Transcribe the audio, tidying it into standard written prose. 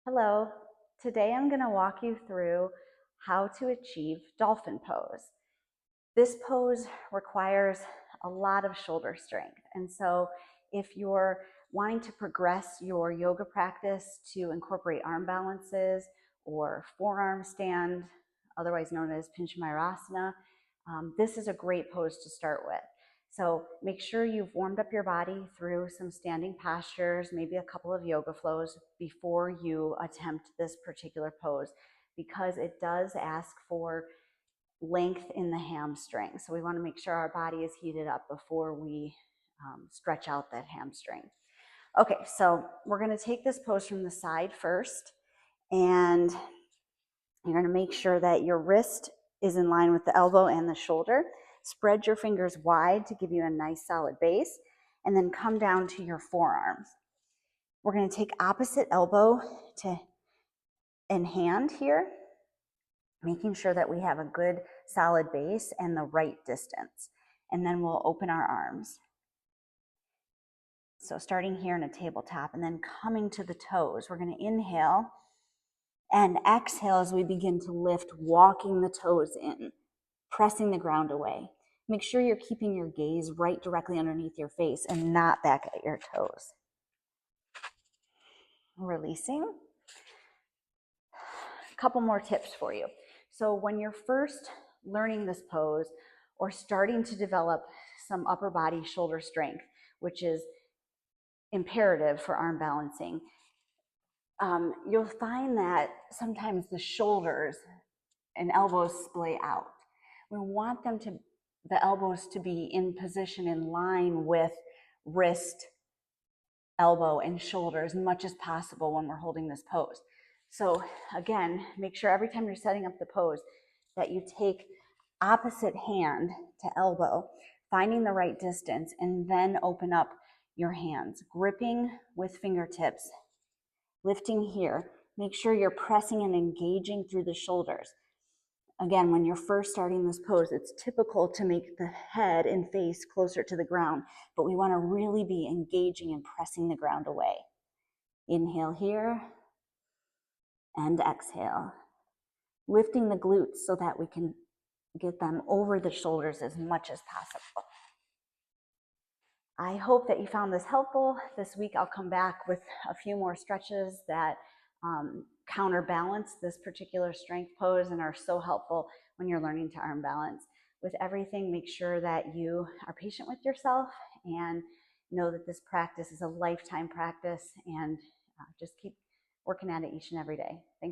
Hello, today I'm going to walk you through how to achieve dolphin pose. This pose requires a lot of shoulder strength. And so if you're wanting to progress your yoga practice to incorporate arm balances or forearm stand, otherwise known as Pinchamayurasana, this is a great pose to start with. So make sure you've warmed up your body through some standing postures, maybe a couple of yoga flows before you attempt this particular pose, because it does ask for length in the hamstring. So we want to make sure our body is heated up before we stretch out that hamstring. Okay, so we're going to take this pose from the side first, and you're going to make sure that your wrist is in line with the elbow and the shoulder. Spread your fingers wide to give you a nice solid base, and then come down to your forearms. We're going to take opposite elbow and hand here, making sure that we have a good solid base and the right distance. And then we'll open our arms. So starting here in a tabletop and then coming to the toes, we're going to inhale and exhale as we begin to lift, walking the toes in, pressing the ground away. Make sure you're keeping your gaze right directly underneath your face and not back at your toes. Releasing. A couple more tips for you. So when you're first learning this pose or starting to develop some upper body shoulder strength, which is imperative for arm balancing, you'll find that sometimes the shoulders and elbows splay out. We want the elbows to be in position in line with wrist, elbow, and shoulder as much as possible when we're holding this pose. So again, make sure every time you're setting up the pose that you take opposite hand to elbow, finding the right distance, and then open up your hands, gripping with fingertips, lifting here. Make sure you're pressing and engaging through the shoulders. Again, when you're first starting this pose, it's typical to make the head and face closer to the ground, but we want to really be engaging and pressing the ground away. Inhale here and exhale, lifting the glutes so that we can get them over the shoulders as much as possible. I hope that you found this helpful. This week I'll come back with a few more stretches that counterbalance this particular strength pose and are so helpful when you're learning to arm balance. With everything, make sure that you are patient with yourself and know that this practice is a lifetime practice, and just keep working at it each and every day. Thanks.